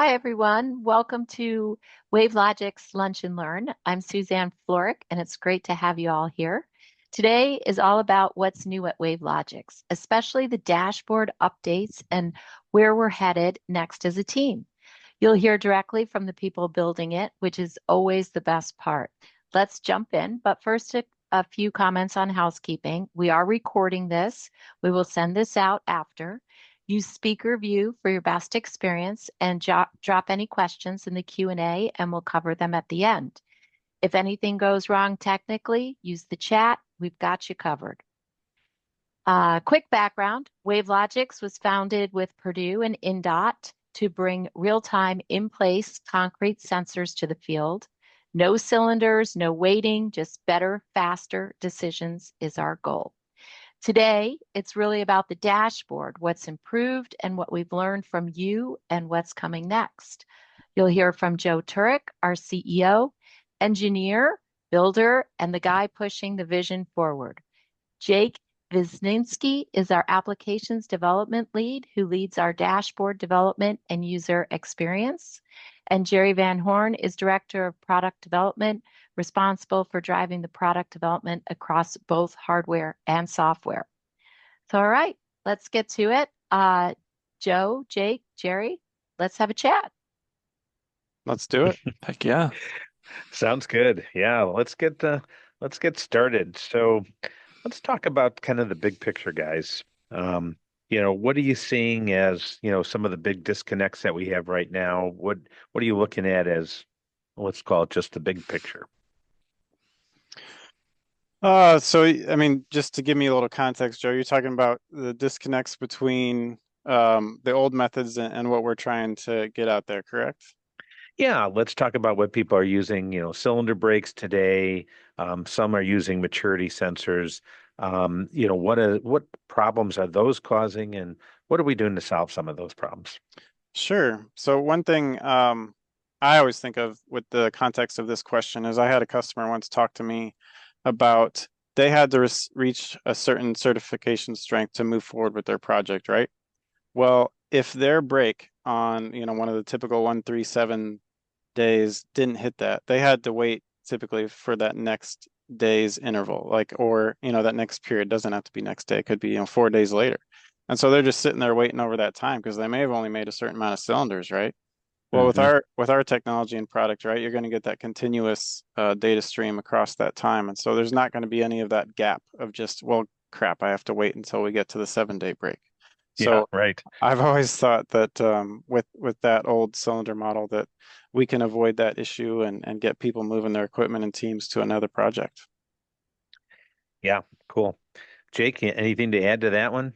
Hi, everyone. Welcome to Wavelogix Lunch and Learn. I'm Suzanne Florick, and it's great to have you all here. Today is all about what's new at Wavelogix, especially the dashboard updates and where we're headed next as a team. You'll hear directly from the people building it, which is always the best part. Let's jump in, but first, a few comments on housekeeping. We are recording this. We will send this out after. Use speaker view for your best experience and drop any questions in the Q&A and we'll cover them at the end. If anything goes wrong technically, use the chat. We've got you covered. Quick background, Wavelogix was founded with Purdue and INDOT to bring real-time in-place concrete sensors to the field. No cylinders, no waiting, just better, faster decisions is our goal. Today, it's really about the dashboard, what's improved and what we've learned from you and what's coming next. You'll hear from Joe Turek, our CEO, engineer, builder, and the guy pushing the vision forward. Jake Visniski is our applications development lead who leads our dashboard development and user experience. And Gerry Vanhorn is director of product development, responsible for driving the product development across both hardware and software. So, all right, let's get to it. Joe, Jake, Gerry, let's have a chat. Let's do it. Heck yeah. Sounds good. Yeah, let's get started. So let's talk about kind of the big picture, guys. What are you seeing as, some of the big disconnects that we have right now? What are you looking at as, let's call it just the big picture? Just to give me a little context, Joe, you're talking about the disconnects between the old methods and what we're trying to get out there, correct? Yeah, let's talk about what people are using, cylinder brakes today. Some are using maturity sensors. What problems are those causing, and what are we doing to solve some of those problems? Sure. So one thing I always think of with the context of this question is I had a customer once talk to me about they had to reach a certain certification strength to move forward with their project, right? Well, if their brake on, one of the typical 137 days didn't hit that, they had to wait typically for that next day's interval, or that next period doesn't have to be next day, it could be 4 days later. And so they're just sitting there waiting over that time because they may have only made a certain amount of cylinders, right? Well, with Hmm. our technology and product, right, you're going to get that continuous data stream across that time, and so there's not going to be any of that gap of just, well, crap, I have to wait until we get to the 7 day break. Yeah, So right. I've always thought that with that old cylinder model that we can avoid that issue and get people moving their equipment and teams to another project. Yeah, cool. Jake, anything to add to that one?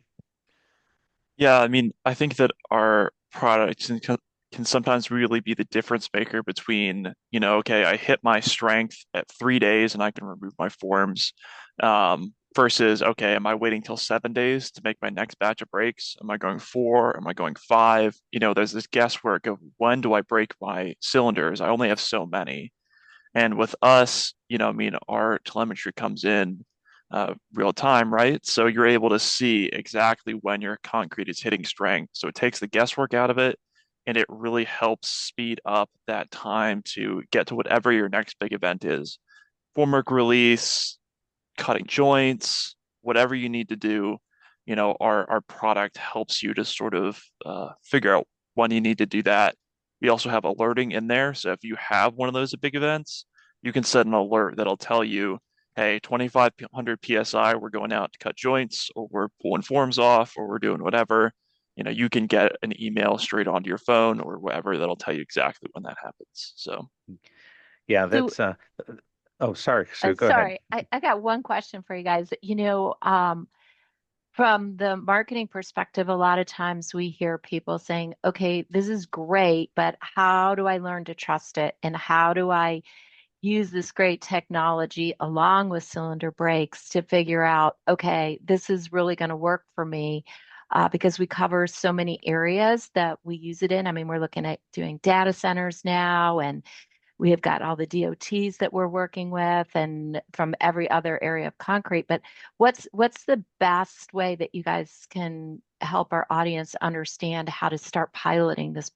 Yeah, I think that our products can sometimes really be the difference maker between, okay, I hit my strength at 3 days and I can remove my forms, versus, okay, am I waiting till 7 days to make my next batch of breaks? Am I going four? Am I going five? There's this guesswork of when do I break my cylinders? I only have so many. And with us, our telemetry comes in real time, right? So you're able to see exactly when your concrete is hitting strength. So it takes the guesswork out of it, and it really helps speed up that time to get to whatever your next big event is. Formwork release, cutting joints, whatever you need to do, our product helps you to sort of figure out when you need to do that. We also have alerting in there. So if you have one of those big events, you can set an alert that'll tell you, hey, 2500 PSI, we're going out to cut joints, or we're pulling forms off, or we're doing whatever. You can get an email straight onto your phone or whatever that'll tell you exactly when that happens. So, Yeah, So, oh, sorry, Sue, go ahead. sorry, I got one question for you guys. From the marketing perspective, a lot of times we hear people saying, okay, this is great, but how do I learn to trust it? And how do I use this great technology along with cylinder brakes to figure out, okay, this is really going to work for me because we cover so many areas that we use it in. I mean, we're looking at doing data centers now, and we have got all the DOTs that we're working with and from every other area of concrete. But what's the best way that you guys can help our audience understand how to start piloting this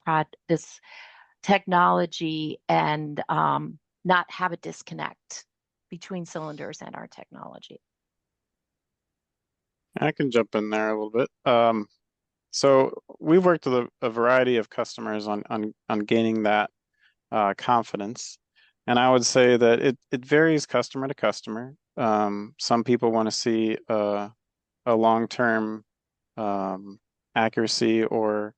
technology and not have a disconnect between cylinders and our technology. I can jump in there a little bit. So we've worked with a variety of customers on gaining that confidence. And I would say that it varies customer to customer. Some people want to see a long-term accuracy or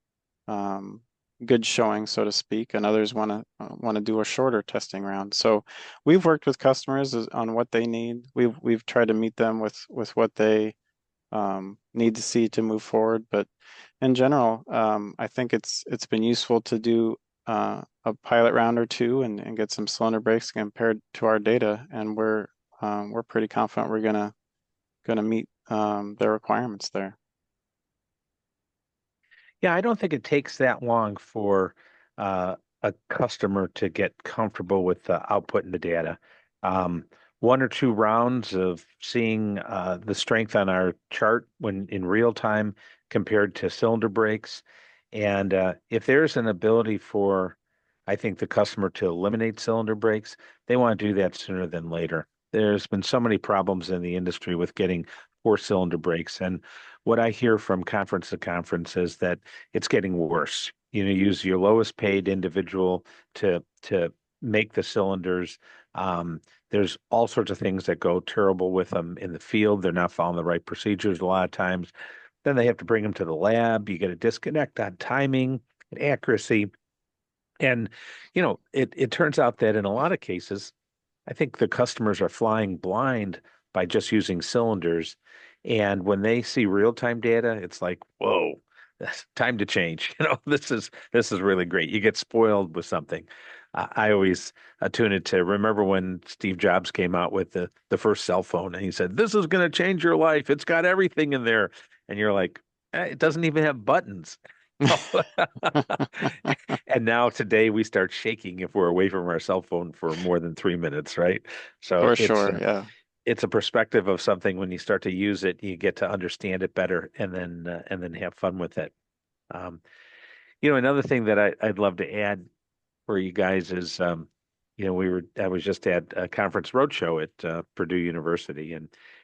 good showing, so to speak, and others want to do a shorter testing round. So we've worked with customers on what they need. We've tried to meet them with what they need to see to move forward. But in general, I think it's been useful to do a pilot round or two and get some cylinder breaks compared to our data, and we're pretty confident we're gonna meet their requirements there. Yeah, I don't think it takes that long for a customer to get comfortable with the output and the data. Um, one or two rounds of seeing the strength on our chart when in real time compared to cylinder breaks. And if there's an ability for, I think, the customer to eliminate cylinder breaks, they want to do that sooner than later. There's been so many problems in the industry with getting poor cylinder breaks. And what I hear from conference to conference is that it's getting worse. You know, use your lowest paid individual to make the cylinders. There's all sorts of things that go terrible with them in the field. They're not following the right procedures a lot of times. Then they have to bring them to the lab. You get a disconnect on timing and accuracy. And, you know, it turns out that in a lot of cases, I think the customers are flying blind by just using cylinders. And when they see real-time data, it's like, whoa, that's time to change. You know, this is really great. You get spoiled with something. I always tune it to remember when Steve Jobs came out with the first cell phone and he said, "This is going to change your life. It's got everything in there." And you're like, it doesn't even have buttons." And now today we start shaking if we're away from our cell phone for more than 3 minutes, right? So For sure, yeah. it's a perspective of something when you start to use it, you get to understand it better and then have fun with it. Um, you know, another thing that I'd love to add for you guys is, you know, I was just at a conference roadshow at Purdue University,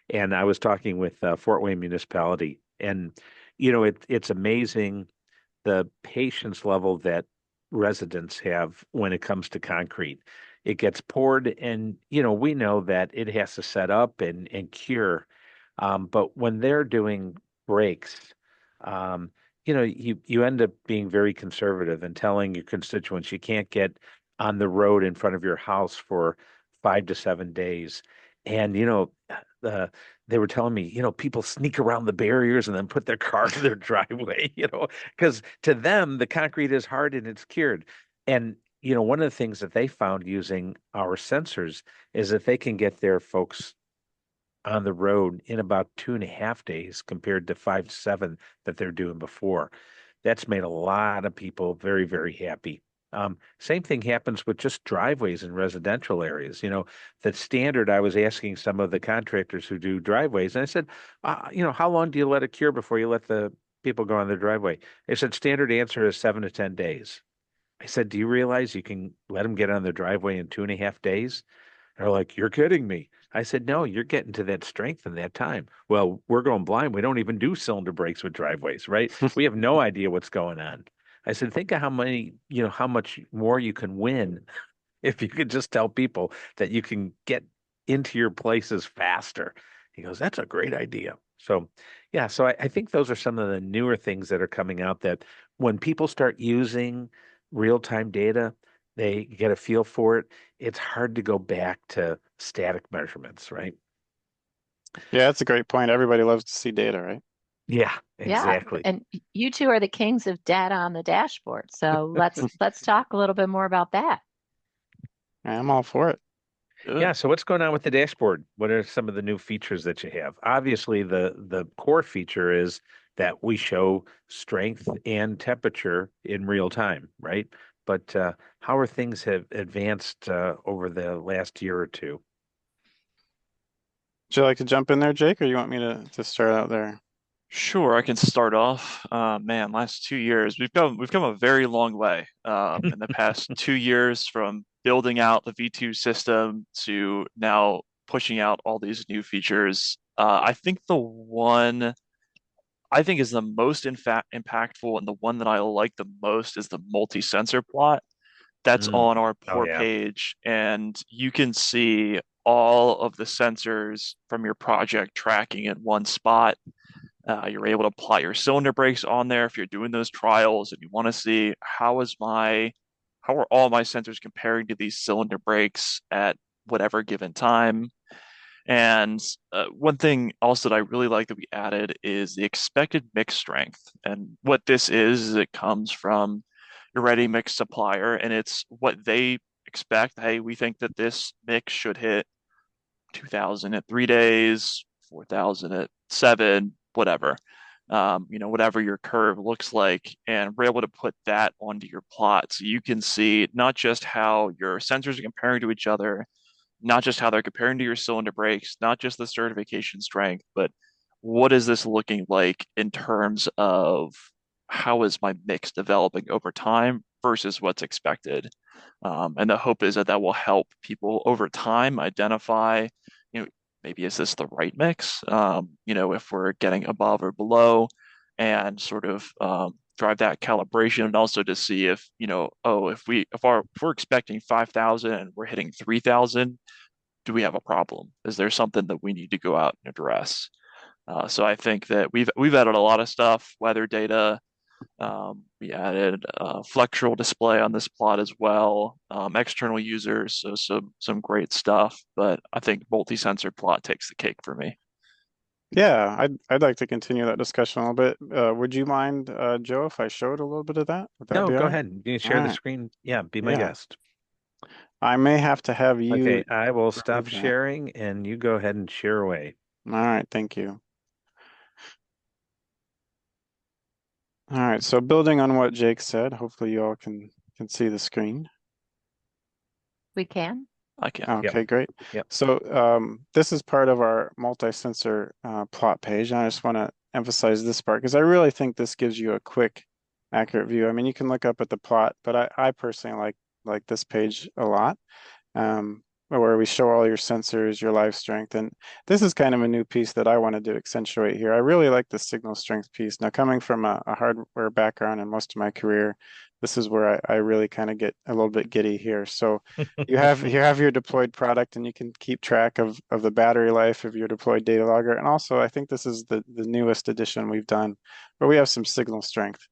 and I was talking with Fort Wayne Municipality, and you know, it's amazing the patience level that residents have when it comes to concrete. It gets poured, and you know, we know that it has to set up and cure. But when they're doing breaks, um, you know, you end up being very conservative and telling your constituents you can't get on the road in front of your house for 5 to 7 days. And you know, the they were telling me, you know, people sneak around the barriers and then put their car in their driveway, you know, because to them the concrete is hard and it's cured. And you know, one of the things that they found using our sensors is that they can get their folks on the road in about 2.5 days compared to 5 to 7 that they're doing before. That's made a lot of people very, very happy. Same thing happens with just driveways in residential areas. You know, the standard, I was asking some of the contractors who do driveways, and I said, you know, how long do you let it cure before you let the people go on their driveway? They said, standard answer is 7 to 10 days. I said, do you realize you can let them get on their driveway in 2.5 days? They're like, you're kidding me. I said, no, you're getting to that strength in that time. Well, we're going blind. We don't even do cylinder breaks with driveways, right? We have no idea what's going on. I said, think of how many, you know, how much more you can win if you could just tell people that you can get into your places faster. He goes, that's a great idea. So, yeah, so I think those are some of the newer things that are coming out that when people start using real-time data, they get a feel for it. It's hard to go back to static measurements, right? Yeah, that's a great point. Everybody loves to see data, right? Yeah, Yeah, exactly. and you two are the kings of data on the dashboard. So let's talk a little bit more about that. I'm all for it. Yeah, Good. so what's going on with the dashboard? What are some of the new features that you have? Obviously, the core feature is that we show strength and temperature in real time, right? But how are things have advanced over the last year or two? Would you like to jump in there, Jake, or you want me to start out there? Sure, I can start off. Man, last 2 years we've come a very long way. In the past 2 years, from building out the V2 system to now pushing out all these new features. I think the one I think is the most in fact impactful and the one that I like the most is the multi-sensor plot that's Mm. on our Oh port yeah. page, and you can see all of the sensors from your project tracking in one spot. You're able to apply your cylinder brakes on there if you're doing those trials and you want to see how are all my sensors comparing to these cylinder brakes at whatever given time. And one thing also that I really like that we added is the expected mix strength. And what this is it comes from your ready mix supplier, and it's what they expect. Hey, we think that this mix should hit 2000 at 3 days, 4000 at seven, whatever. Whatever your curve looks like, and we're able to put that onto your plot so you can see not just how your sensors are comparing to each other, not just how they're comparing to your cylinder brakes, not just the certification strength, but what is this looking like in terms of how is my mix developing over time versus what's expected. And the hope is that that will help people over time identify, you know, maybe is this the right mix? If we're getting above or below, and sort of drive that calibration, and also to see if, oh, if we're expecting 5,000 and we're hitting 3,000, do we have a problem? Is there something that we need to go out and address? So I think that we've added a lot of stuff, weather data. We added flexural display on this plot as well, external users, so some great stuff. But I think multi-sensor plot takes the cake for me. Yeah, I'd like to continue that discussion a little bit. Would you mind, Joe, if I showed a little bit of that? Would that No, be all go right? ahead. You can All share the right. screen. Yeah, be my Yeah. guest. I may have to have you Okay, I will stop remove that. sharing and you go ahead and share away. All right, thank you. All right, so building on what Jake said, hopefully you all can see the screen. We can. I can. Yep, Okay, great. yep. So this is part of our multi-sensor plot page, and I just want to emphasize this part because I really think this gives you a quick, accurate view. I mean, you can look up at the plot, but I personally like this page a lot, where we show all your sensors, your live strength, and this is kind of a new piece that I wanted to accentuate here. I really like the signal strength piece. Now, coming from a hardware background and most of my career, this is where I really kind of get a little bit giddy here. So you have your deployed product and you can keep track of the battery life of your deployed data logger. And also I think this is the newest addition we've done where we have some signal strength.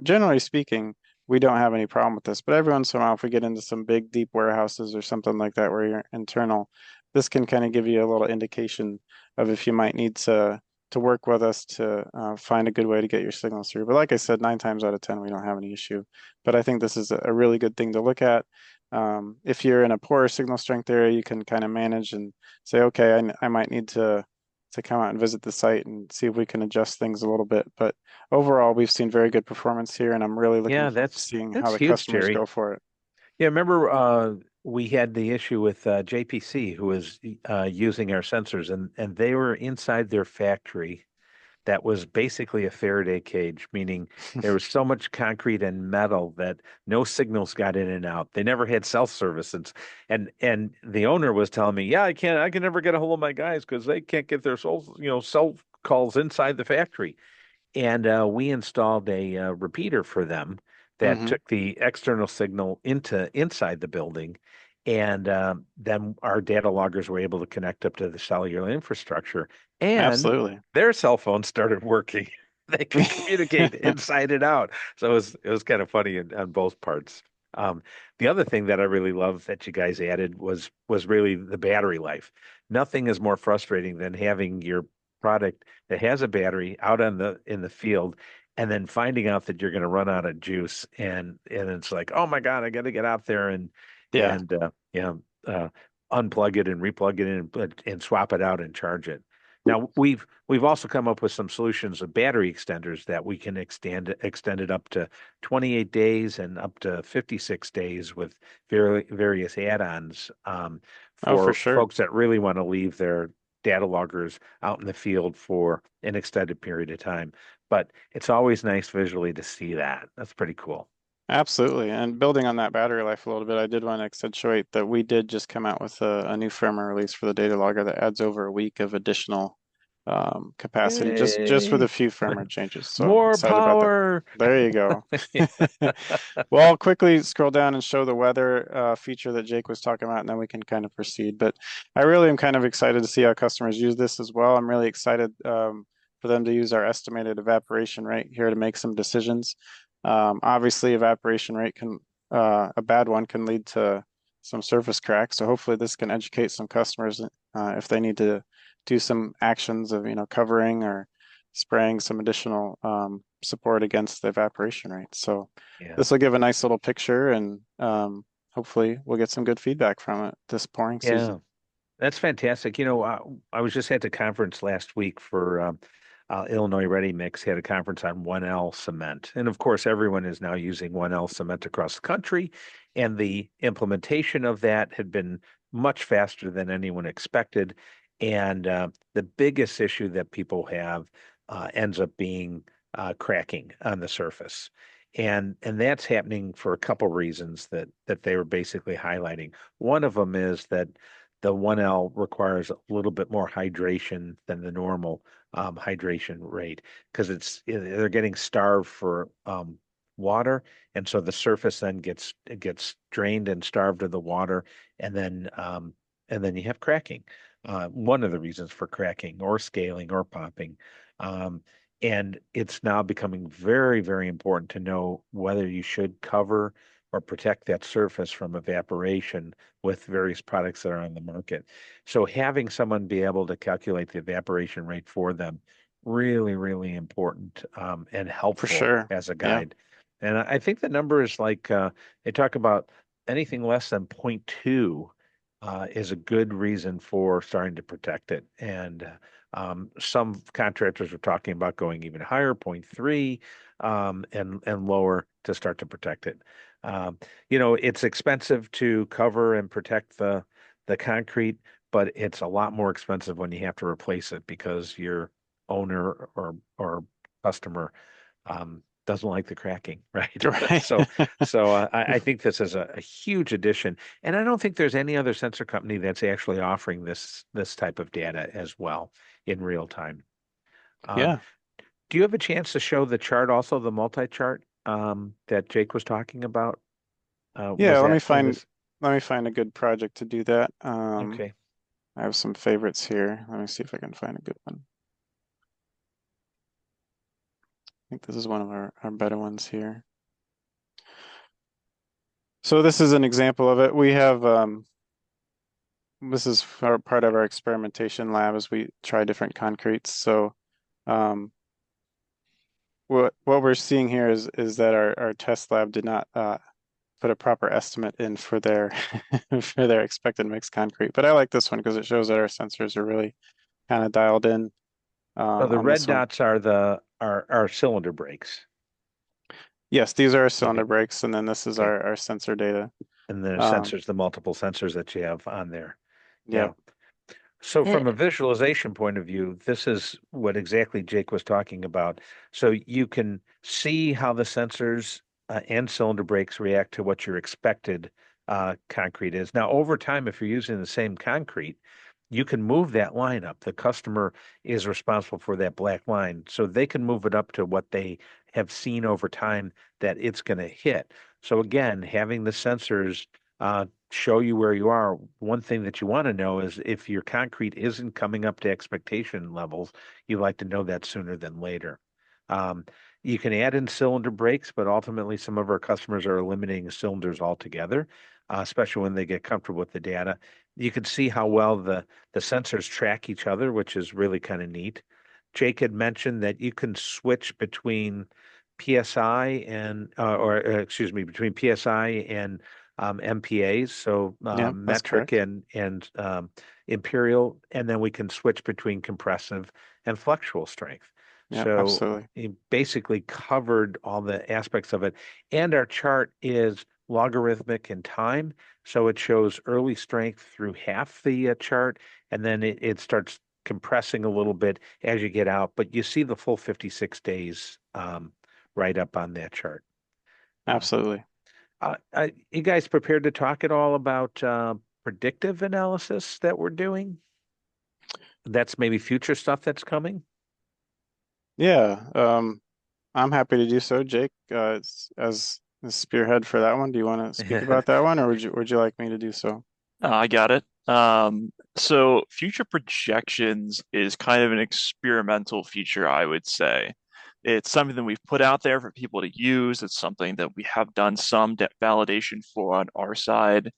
Generally speaking, we don't have any problem with this, but every once in a while, if we get into some big deep warehouses or something like that where you're internal, this can kind of give you a little indication of if you might need to work with us to find a good way to get your signals through. But like I said, 9 times out of 10, we don't have any issue. But I think this is a really good thing to look at. If you're in a poor signal strength area, you can kind of manage and say, okay, I might need to come out and visit the site and see if we can adjust things a little bit. But overall, we've seen very good performance here, and I'm really looking Yeah, forward to seeing how that's the huge, customers Gerry. go for it. Yeah, remember we had the issue with JPC who was using our sensors and they were inside their factory that was basically a Faraday cage, meaning there was so much concrete and metal that no signals got in and out. They never had self-service, and the owner was telling me, "Yeah, I can never get a hold of my guys because they can't get their cell calls inside the factory." And we installed a repeater for them that Hmm. took the external signal into inside the building, and then our data loggers were able to connect up to the cellular infrastructure, and Absolutely. their cell phones started working. They could communicate inside and out, so it was kind of funny on both parts. Um, the other thing that I really love that you guys added was really the battery life. Nothing is more frustrating than having your product that has a battery out in the field and then finding out that you're going to run out of juice and it's like, oh my God, I got to get out there Yeah. and unplug it and replug it in and swap it out and charge it. Now we've also come up with some solutions of battery extenders that we can extend it up to 28 days and up to 56 days with various add-ons Oh, for for sure. folks that really want to leave their data loggers out in the field for an extended period of time. But it's always nice visually to see that. That's pretty cool. Absolutely. And building on that battery life a little bit, I did want to accentuate that we did just come out with a new firmware release for the data logger that adds over a week of additional capacity, just with a Yay. few firmware changes. So More excited about that. power. There you go. Well, I'll quickly scroll down and show the weather feature that Jake was talking about, and then we can kind of proceed. But I really am kind of excited to see how customers use this as well. I'm really excited for them to use our estimated evaporation rate here to make some decisions. Obviously, evaporation rate can a bad one can lead to some surface cracks. So hopefully, this can educate some customers if they need to do some actions of covering or spraying some additional support against the evaporation rate. So Yeah. this will give a nice little picture, and hopefully we'll get some good feedback from it this pouring Yeah. season. That's fantastic. I was just at the conference last week for Illinois Ready Mix had a conference on 1L cement. And of course, everyone is now using 1L cement across the country. And the implementation of that had been much faster than anyone expected. And the biggest issue that people have ends up being cracking on the surface. And that's happening for a couple reasons that they were basically highlighting. One of them is that the 1L requires a little bit more hydration than the normal hydration rate because they're getting starved for water, and so the surface then gets drained and starved of the water, and then you have cracking. One of the reasons for cracking or scaling or popping. And it's now becoming very, very important to know whether you should cover or protect that surface from evaporation with various products that are on the market. So having someone be able to calculate the evaporation rate for them, really, really important and For helpful sure. as a Yeah. guide. And I think the number is like they talk about anything less than 0.2 is a good reason for starting to protect it. And some contractors are talking about going even higher, 0.3, and lower to start to protect it. It's expensive to cover and protect the concrete, but it's a lot more expensive when you have to replace it because your owner or customer doesn't like the cracking, right? Right. So I think this is a huge addition, and I don't think there's any other sensor company that's actually offering this type of data as well in real time. Um, Yeah. do you have a chance to show the chart, also the multi-chart that Jake was talking about? Yeah, Was that in this? let me find a good project to do that. Okay. I have some favorites here. Let me see if I can find a good one. I think this is one of our better ones here. So this is an example of it. We have this is part of our experimentation lab as we try different concretes. So what we're seeing here is that our test lab did not put a proper estimate in for their for their expected mixed concrete. But I like this one because it shows that our sensors are really kind of dialed in So the on red this one. dots are our cylinder brakes. Yes, these are our Okay. cylinder brakes, and then this is Okay. our sensor data. And the Um, sensors, the multiple sensors that you have on there. yeah, Yeah. So It, from a visualization point of view, this is what exactly Jake was talking about. So you can see how the sensors and cylinder brakes react to what your expected concrete is. Now, over time, if you're using the same concrete, you can move that line up. The customer is responsible for that black line, so they can move it up to what they have seen over time that it's going to hit. So again, having the sensors show you where you are. One thing that you want to know is if your concrete isn't coming up to expectation levels, you like to know that sooner than later. Um, you can add in cylinder brakes, but ultimately some of our customers are eliminating cylinders altogether, especially when they get comfortable with the data. You can see how well the sensors track each other, which is really kind of neat. Jake had mentioned that you can switch between PSI and, excuse me, between PSI and MPAs, so yeah, that's metric correct. and imperial, and then we can switch between compressive and flexural strength. Yeah, So absolutely. it basically covered all the aspects of it. And our chart is logarithmic in time, so it shows early strength through half the chart, and then it starts compressing a little bit as you get out, but you see the full 56 days right up on that chart. Uh, Absolutely. you guys prepared to talk at all about predictive analysis that we're doing? That's maybe future stuff that's coming? Yeah. I'm happy to do so, Jake. As the spearhead for that one, do you want to speak about that one, or would you like me to do so? I got it. So future projections is kind of an experimental feature, I would say. It's something that we've put out there for people to use. It's something that we have done some validation for on our side.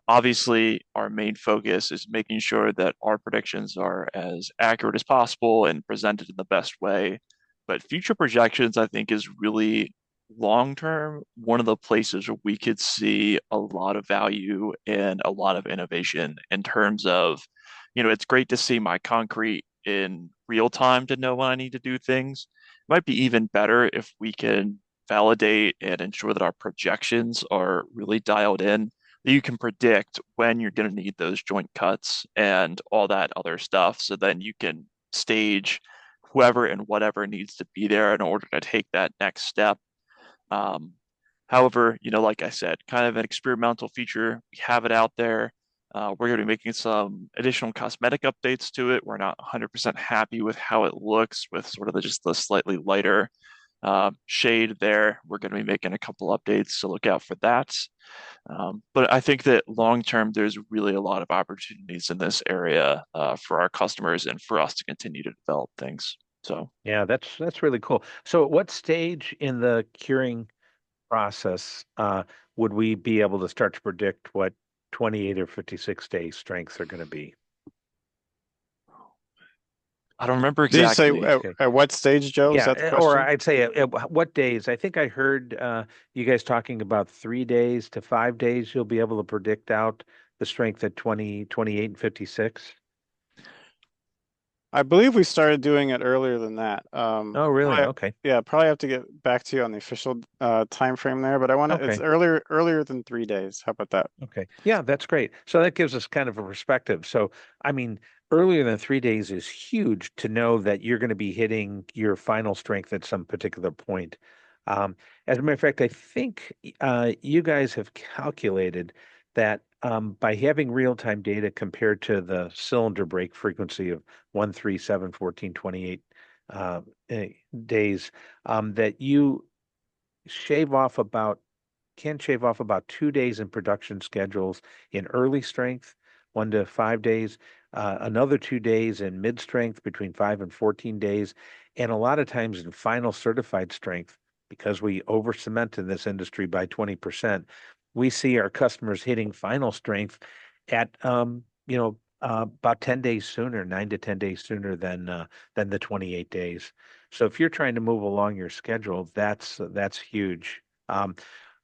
Obviously, our main focus is making sure that our predictions are as accurate as possible and presented in the best way. But future projections, I think, is really long term one of the places where we could see a lot of value and a lot of innovation in terms of, it's great to see my concrete in real time to know when I need to do things. It might be even better if we can validate and ensure that our projections are really dialed in, you can predict when you're going to need those joint cuts and all that other stuff. So then you can stage whoever and whatever needs to be there in order to take that next step. Um, However, like I said, kind of an experimental feature. We have it out there. We're going to be making some additional cosmetic updates to it. We're not 100% happy with how it looks with sort of just the slightly lighter shade there. We're going to be making a couple updates, so look out for that. But I think that long term, there's really a lot of opportunities in this area for our customers and for us to continue to develop things. So, Yeah, that's really cool. So, at what stage in the curing process would we be able to start to predict what 28 or 56 day strengths are going to be? I don't remember Did you say exactly. Okay. at what stage, Joe? Is Yeah, that the or question? I'd say at what days? I think I heard you guys talking about 3 days to 5 days. You'll be able to predict out the strength at 20, 28, and 56. I believe we started doing it earlier than that. Oh, really? Okay. Yeah, probably have to get back to you on the official time frame there, but I want to. It's Okay. earlier than 3 days. How about that? Okay. Yeah, that's great. So that gives us kind of a perspective. So, I mean, earlier than 3 days is huge to know that you're going to be hitting your final strength at some particular point. As a matter of fact, I think you guys have calculated that by having real-time data compared to the cylinder break frequency of 1, 3, 7, 14, 28 uh, eh, days, that you shave off about can shave off about 2 days in production schedules in early strength, 1 to 5 days, another 2 days in mid strength between 5 and 14 days, and a lot of times in final certified strength, because we over cement in this industry by 20%, we see our customers hitting final strength at about 10 days sooner, 9 to 10 days sooner than the 28 days. So if you're trying to move along your schedule, that's huge. Um,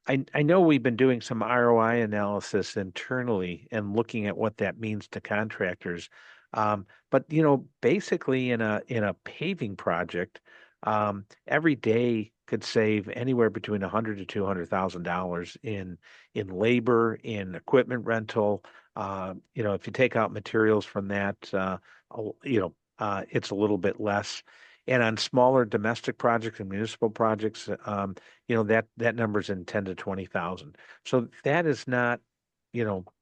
I know we've been doing some ROI analysis internally and looking at what that means to contractors. But basically in a paving project, every day could save anywhere between 100 to $200,000 in labor, in equipment rental. If you take out materials from that, it's a little bit less. And on smaller domestic projects and municipal projects, that number's in 10 to 20,000. So that is not,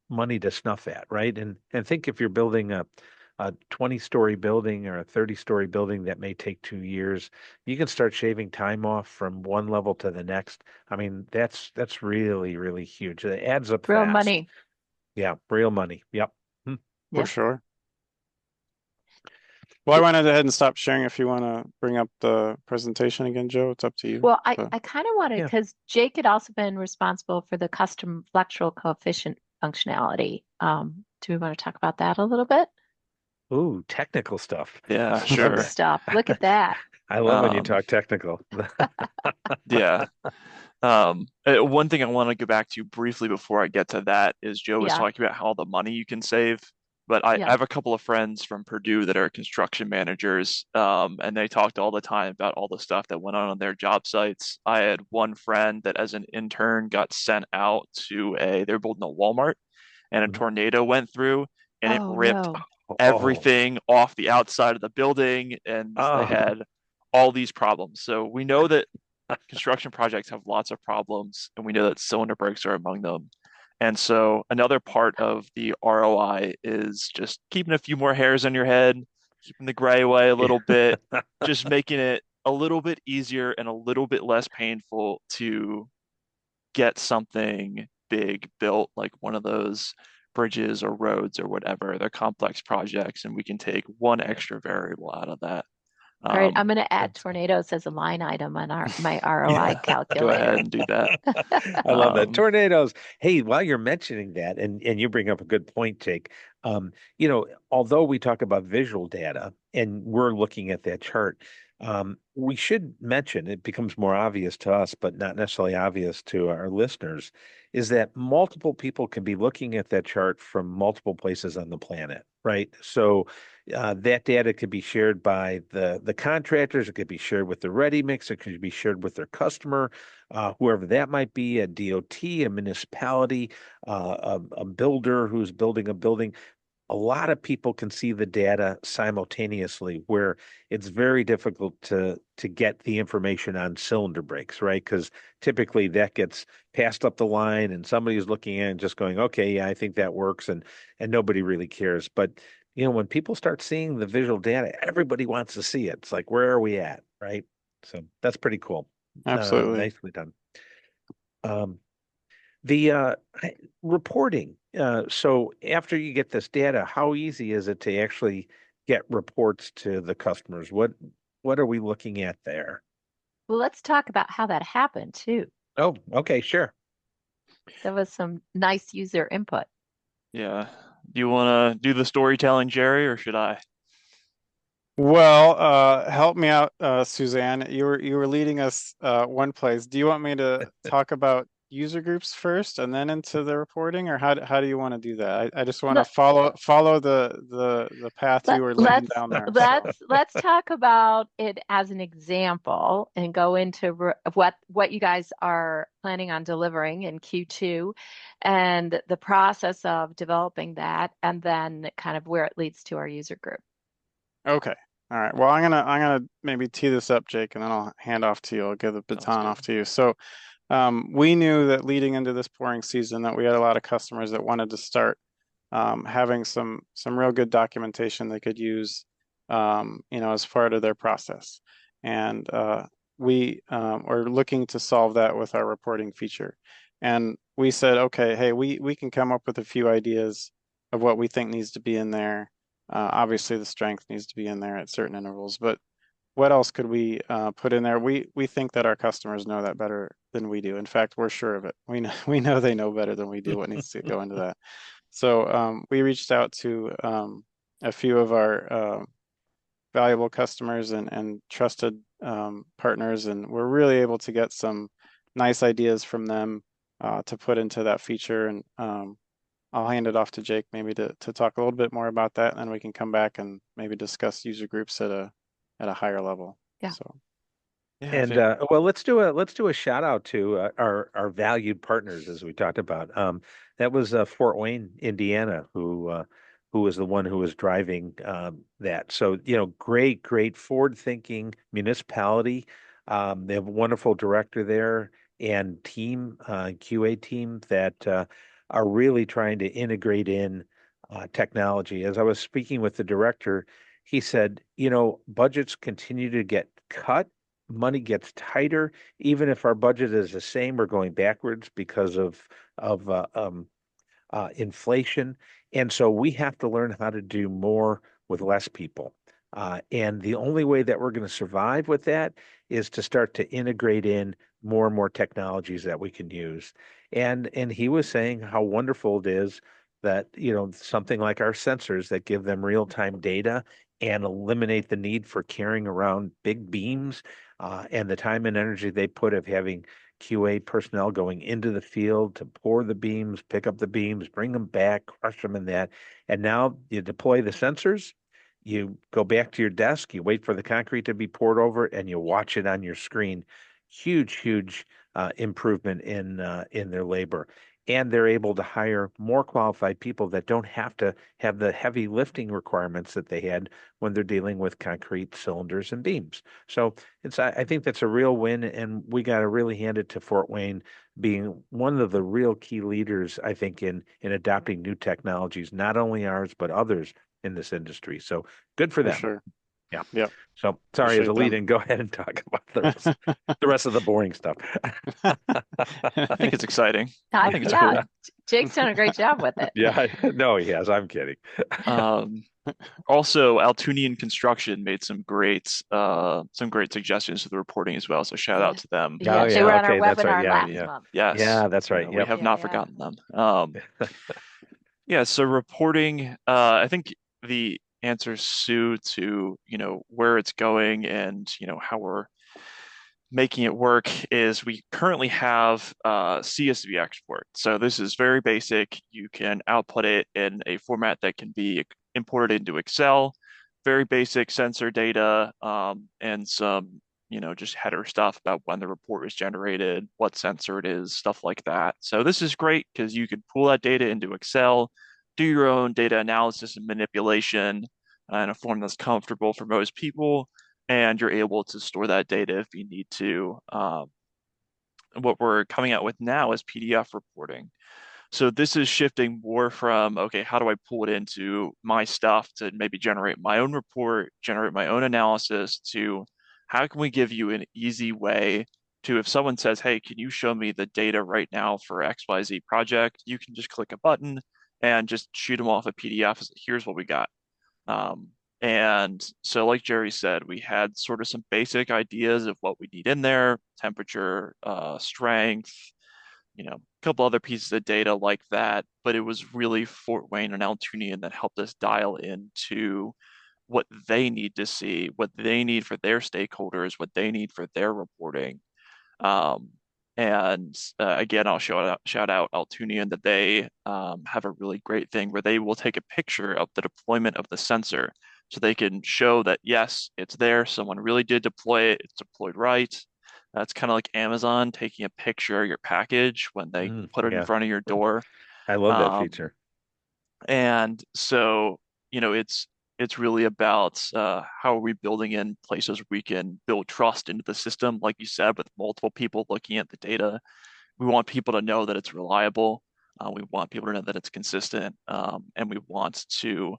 money to snuff at, right? And think if you're building a 20-story building or a 30-story building that may take 2 years, you can start shaving time off from one level to the next. I mean, that's really, really huge. It adds up Real fast. money. Yeah, real money. Yep. Hmm. For Yep. sure. Well, I went ahead and stopped sharing. If you want to bring up the presentation again, Joe, it's up to you. Well, I, But I kind of wanted, Yeah. because Jake had also been responsible for the custom flexural coefficient functionality. Do we want to talk about that a little bit? Ooh, technical stuff. Yeah, Big sure. stuff. Look at that. I love when you Um, talk technical. yeah. One thing I want to go back to briefly before I get to that is Joe was Yeah. talking about how the money you can save. But I Yeah. have a couple of friends from Purdue that are construction managers, and they talked all the time about all the stuff that went on their job sites. I had one friend that, as an intern, got sent out to they were building a Walmart, and a Mhm. tornado went through, and it Oh ripped no. Oh, everything off the outside of the building, and they oh, had all these problems. So we know that construction projects have lots of problems, and we know that cylinder breaks are among them. And so another part of the ROI is just keeping a few more hairs on your head, keeping the gray away a yeah. little bit, just making it a little bit easier and a little bit less painful to get something big built, like one of those bridges or roads or whatever. They're complex projects, and we can take one extra variable out of that. All right, I'm Um, going to add That's tornadoes as a line item on my ROI yeah. Go ahead calculator. and do that. I love that. Um, Tornadoes. Hey, while you're mentioning that, and you bring up a good point, Jake. Although we talk about visual data and we're looking at that chart, we should mention it becomes more obvious to us, but not necessarily obvious to our listeners, is that multiple people can be looking at that chart from multiple places on the planet, right? So that data could be shared by the contractors, it could be shared with the ready mix, it could be shared with their customer, whoever that might be, a DOT, a municipality, a builder who's building a building. A lot of people can see the data simultaneously, where it's very difficult to get the information on cylinder breaks, right? Because typically that gets passed up the line, and somebody's looking at it and just going, "Okay, yeah, I think that works," and nobody really cares. But when people start seeing the visual data, everybody wants to see it. It's like, where are we at, right? So that's pretty cool. Absolutely. Nicely done. Um, the reporting. So after you get this data, how easy is it to actually get reports to the customers? What are we looking at there? Well, let's talk about how that happened too. Oh, okay, sure. There was some nice user input. yeah. Do you want to do the storytelling, Gerry, or should I? Well, help me out, Suzanne. You were leading us one place. Do you want me to talk about user groups first and then into the reporting, or how do you want to do that? I just want to Let, follow the path let, you were laying let's down there. So let's talk about it as an example and go into what you guys are planning on delivering in Q2 and the process of developing that, and then kind of where it leads to our user group. okay. All right. Well, I'm gonna maybe tee this up, Jake, and then I'll hand off to you. I'll give the Sounds baton good. off to you. So we knew that leading into this pouring season that we had a lot of customers that wanted to start having some real good documentation they could use, as part of their process. And we are looking to solve that with our reporting feature. And we said, okay, hey, we can come up with a few ideas of what we think needs to be in there. Obviously, the strength needs to be in there at certain intervals, but what else could we put in there? We think that our customers know that better than we do. In fact, we're sure of it. We know they know better than we do what needs to go into that. So we reached out to a few of our valuable customers and trusted partners, and we're really able to get some nice ideas from them to put into that feature. And I'll hand it off to Jake maybe to talk a little bit more about that, and then we can come back and maybe discuss user groups at a higher level. Yeah. So Yeah, I And think well, let's do a shout out to our valued partners as we talked about. That was Fort Wayne, Indiana, who was the one who was driving that. So great forward thinking municipality. They have a wonderful director there and team, QA team that are really trying to integrate in technology. As I was speaking with the director, he said, budgets continue to get cut, money gets tighter. Even if our budget is the same, we're going backwards because of inflation. And so we have to learn how to do more with less people. And the only way that we're going to survive with that is to start to integrate in more and more technologies that we can use. And he was saying how wonderful it is that, something like our sensors that give them real-time data and eliminate the need for carrying around big beams, and the time and energy they put of having QA personnel going into the field to pour the beams, pick up the beams, bring them back, crush them in that. And now you deploy the sensors, you go back to your desk, you wait for the concrete to be poured over it, and you watch it on your screen. Huge improvement in their labor. and they're able to hire more qualified people that don't have to have the heavy lifting requirements that they had when they're dealing with concrete cylinders and beams. So I think that's a real win, and we got to really hand it to Fort Wayne being one of the real key leaders, I think, in adopting new technologies, not only ours but others in this industry. So good for For them. sure. Yeah. Yep. So sorry, as a Appreciate lead them. in, go ahead and talk about the rest of the boring stuff. I think it's exciting. I think it's Yeah, cool. Jake's done a great job with it. Yeah, no, he has. I'm kidding. Um, Also, Altunian Construction made some great suggestions to the reporting as well. So shout out Yeah. to them. Oh Yeah, they yeah, were on our okay, that's right. webinar Yeah, last We, yeah, month. yes, yeah, that's right. we Yep. have Yeah, not yeah. forgotten them. Yeah, so reporting, I think the answer, Sue, to, where it's going and, how we're making it work is we currently have CSV export. So this is very basic. You can output it in a format that can be imported into Excel. Very basic sensor data, and some, just header stuff about when the report was generated, what sensor it is, stuff like that. So this is great because you could pull that data into Excel, do your own data analysis and manipulation in a form that's comfortable for most people, and you're able to store that data if you need to. What we're coming out with now is PDF reporting. So this is shifting more from, okay, how do I pull it into my stuff to maybe generate my own report, generate my own analysis, to how can we give you an easy way to, if someone says, hey, can you show me the data right now for XYZ project, you can just click a button and just shoot them off a PDF. Here's what we got. Um, and so, like Gerry said, we had sort of some basic ideas of what we need in there, temperature, strength, a couple other pieces of data like that. But it was really Fort Wayne and Altunian that helped us dial into what they need to see, what they need for their stakeholders, what they need for their reporting. Um, and again, I'll shout out Altunian that they have a really great thing where they will take a picture of the deployment of the sensor so they can show that, yes, it's there. Someone really did deploy it. It's deployed right. That's kind of like Amazon taking a picture of your package when they put it in Yeah, front of your door. I love that Um, feature. and so, it's really about how are we building in places we can build trust into the system, like you said, with multiple people looking at the data. We want people to know that it's reliable. We want people to know that it's consistent, and we want to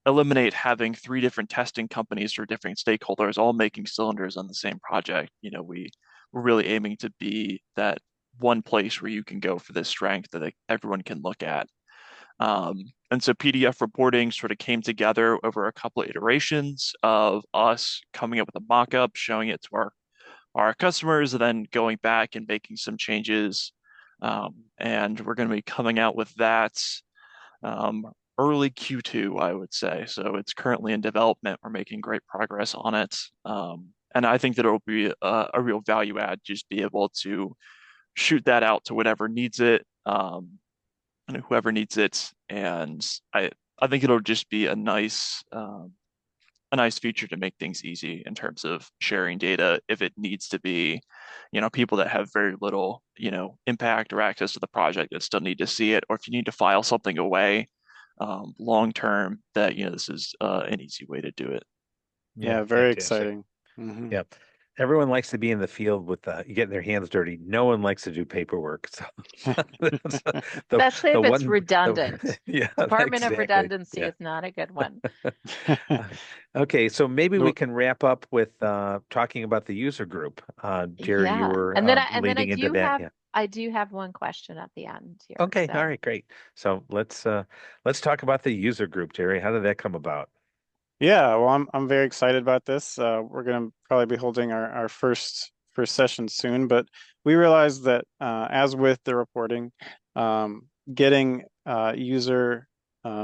eliminate having three different testing companies or different stakeholders all making cylinders on the same project. We're really aiming to be that one place where you can go for this strength that everyone can look at. And so PDF reporting sort of came together over a couple of iterations of us coming up with a mock-up, showing it to our customers, and then going back and making some changes. And we're going to be coming out with that um, early Q2, I would say. So it's currently in development. We're making great progress on it. And I think that it'll be a real value add, just be able to shoot that out to whatever needs it. And whoever needs it. And I think it'll just be a nice feature to make things easy in terms of sharing data if it needs to be, people that have very little, impact or access to the project that still need to see it, or if you need to file something away long term, that this is an easy way to do it. Yeah, Yeah, very fantastic. exciting. Hmm. Yep. Everyone likes to be in the field with getting their hands dirty. No one likes to do paperwork. So that's, Especially the if it's one redundant. yeah, Department of exactly. Redundancy Yeah. is not a good one. Okay, so maybe we No, can wrap up with talking about the user group. Gerry, you Yeah. were And then I leading into do that. have Yeah. I do have one question at the end here. Okay, all So right, great. So let's talk about the user group, Gerry. How did that come about? yeah, well, I'm very excited about this. We're going to probably be holding our first session soon, but we realized that as with the reporting, getting user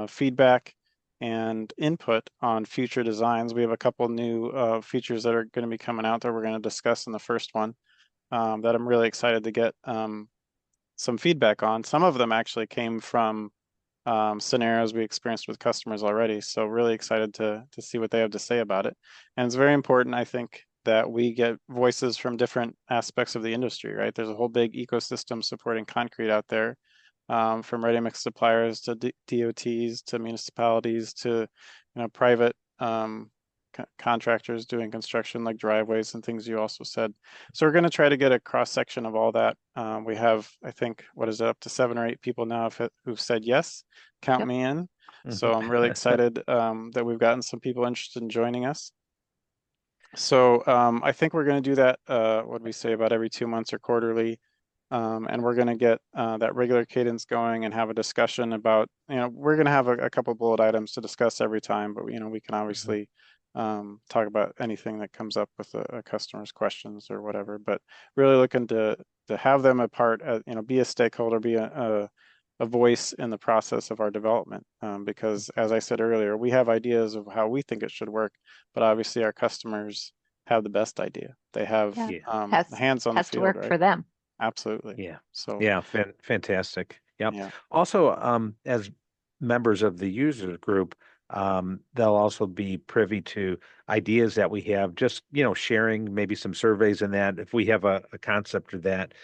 feedback and input on future designs, we have a couple new features that are going to be coming out that we're going to discuss in the first one that I'm really excited to get some feedback on. Some of them actually came from scenarios we experienced with customers already. So really excited to see what they have to say about it. And it's very important, I think, that we get voices from different aspects of the industry, right? There's a whole big ecosystem supporting concrete out there. from ready-mix suppliers to DOTs to municipalities to private contractors doing construction like driveways and things you also said. So we're going to try to get a cross section of all that. We have, I think, what is it, up to 7 or 8 people now who've said yes. Count me in. So I'm really excited that we've gotten some people interested in joining us. So I think we're going to do that, what do we say, about every 2 months or quarterly. And we're going to get that regular cadence going and have a discussion about, we're going to have a couple bullet items to discuss every time, but we can obviously talk about anything that comes up with a customer's questions or whatever, but really looking to have them a part, be a stakeholder, be a voice in the process of our development. Because as I said earlier, we have ideas of how we think it should work, but obviously our customers have the best idea. They have hands on the has to field, work right? for them. Absolutely. Yeah. So Yeah, fantastic. Yep. yeah. Also, as members of the user group, they'll also be privy to ideas that we have, just, sharing maybe some surveys and that. If we have a concept of that,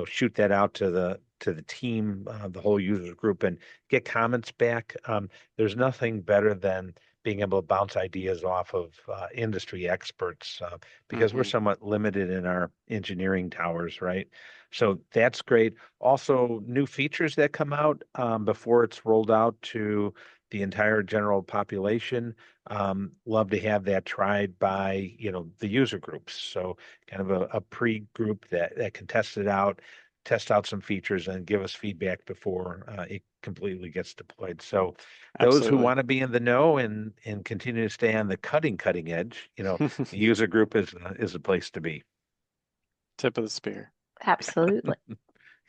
shoot that out to the team, the whole user group, and get comments back. There's nothing better than being able to bounce ideas off of industry experts, because we're somewhat limited in our engineering towers, right? So that's great. Also, new features that come out before it's rolled out to the entire general population. Love to have that tried by, the user groups. So kind of a pre-group that can test it out, test out some features, and give us feedback before it completely gets deployed. So those who Absolutely. want to be in the know and continue to stay on the cutting edge, the user group is a place to be. Tip of the spear. Absolutely.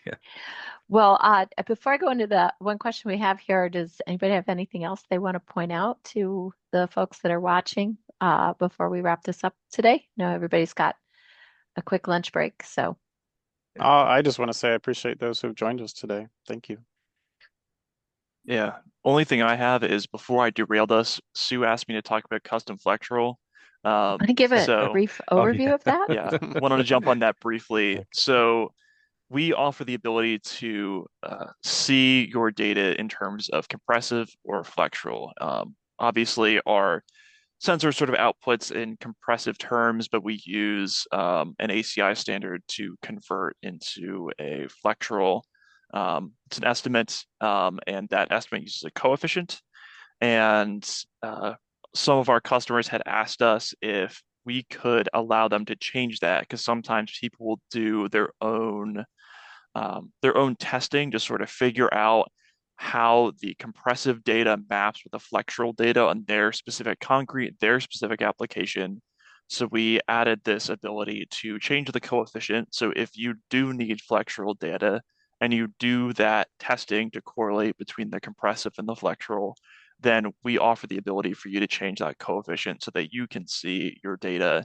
Yeah. Well, before I go into the one question we have here, does anybody have anything else they want to point out to the folks that are watching before we wrap this up today? No, everybody's got a quick lunch break, so. I just want to say I appreciate those who've joined us today. Thank you. Yeah. Only thing I have is before I derailed us, Sue asked me to talk about custom FlexRoll. Want to give a So brief overview of that? yeah, wanted to jump on that briefly. Okay. So we offer the ability to see your data in terms of compressive or FlexRoll. Obviously, our sensor sort of outputs in compressive terms, but we use an ACI standard to convert into a FlexRoll. It's an estimate, and that estimate uses a coefficient. And some of our customers had asked us if we could allow them to change that, because sometimes people will do their own testing to sort of figure out how the compressive data maps with the flexural data on their specific concrete, their specific application. So we added this ability to change the coefficient. So if you do need flexural data and you do that testing to correlate between the compressive and the flexural, then we offer the ability for you to change that coefficient so that you can see your data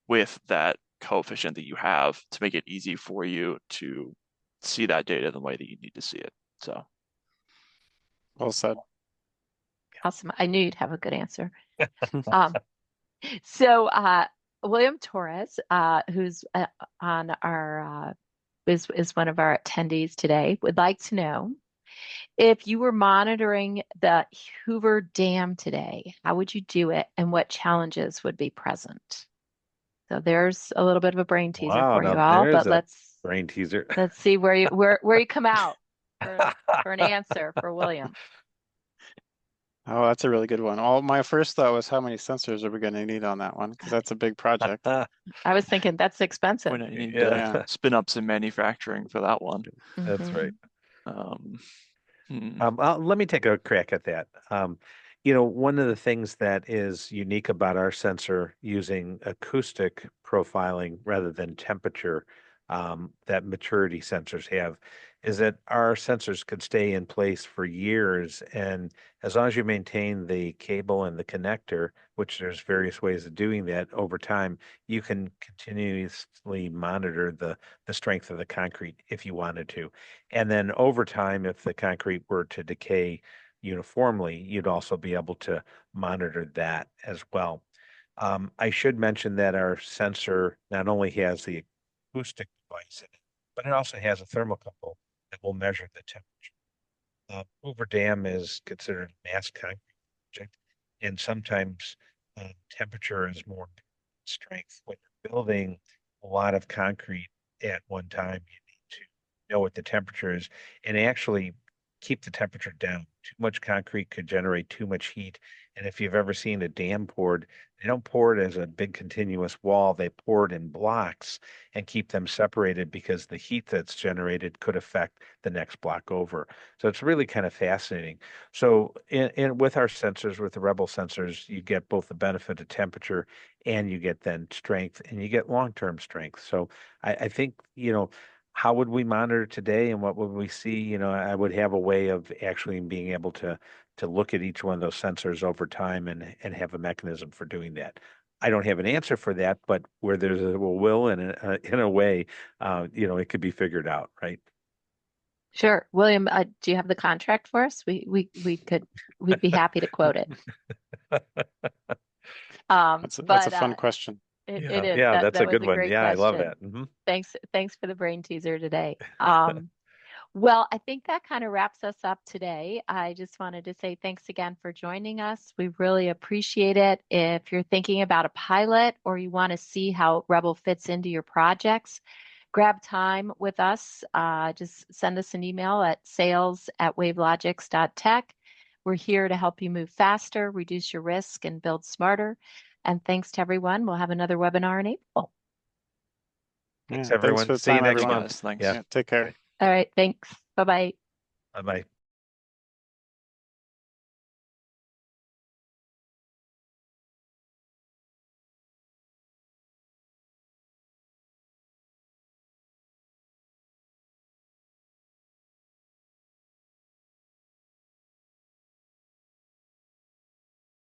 with that coefficient that you have to make it easy for you to see that data the way that you need to see it. So Well said. Awesome. I knew you'd have a good answer. Um, so William Torres, who's on our is one of our attendees today, would like to know if you were monitoring the Hoover Dam today, how would you do it, and what challenges would be present? So there's a little bit of a brain teaser Wow, for you now all, there's but a brain teaser. let's see where you come out for an answer for William. Oh, that's a really good one. Well, my first thought was how many sensors are we going to need on that one? Because that's a big project. I was thinking that's expensive. we're going to need Yeah. to spin up some manufacturing for that one. That's Mhm. right. Hmm. Let me take a crack at that. One of the things that is unique about our sensor using acoustic profiling rather than temperature, that maturity sensors have, is that our sensors could stay in place for years. And as long as you maintain the cable and the connector, which there's various ways of doing that over time, you can continuously monitor the strength of the concrete if you wanted to. And then over time, if the concrete were to decay uniformly, you'd also be able to monitor that as well. I should mention that our sensor not only has the acoustic device in it, but it also has a thermocouple that will measure the temperature. Hoover Dam is considered a mass concrete project, and sometimes temperature is more important than strength. When you're building a lot of concrete at one time, you need to know what the temperature is and actually keep the temperature down. Too much concrete could generate too much heat. And if you've ever seen a dam poured, they don't pour it as a big continuous wall. They pour it in blocks and keep them separated because the heat that's generated could affect the next block over. So it's really kind of fascinating. So with our sensors, with the Rebel sensors, you get both the benefit of temperature and you get then strength and you get long-term strength. So I think, how would we monitor today and what would we see? I would have a way of actually being able to look at each one of those sensors over time and have a mechanism for doing that. I don't have an answer for that, but where there's a will and in a way, it could be figured out, right? Sure. William, do you have the contract for us? We'd be happy to quote it. That's a fun question. It is. Yeah, that's a That was good a one. great Yeah, I love question. that. Hmm. Thanks for the brain teaser today. Well, I think that kind of wraps us up today. I just wanted to say thanks again for joining us. We really appreciate it. If you're thinking about a pilot or you want to see how Rebel fits into your projects, grab time with us. Just send us an email at sales@wavelogix.tech. We're here to help you move faster, reduce your risk, and build smarter. And thanks to everyone. We'll have another webinar in April. Thanks, Yeah, thanks everyone. for the See you time, next everyone. month. Thanks. Yeah. Yeah, take care. All right. Thanks. Bye-bye. Bye-bye.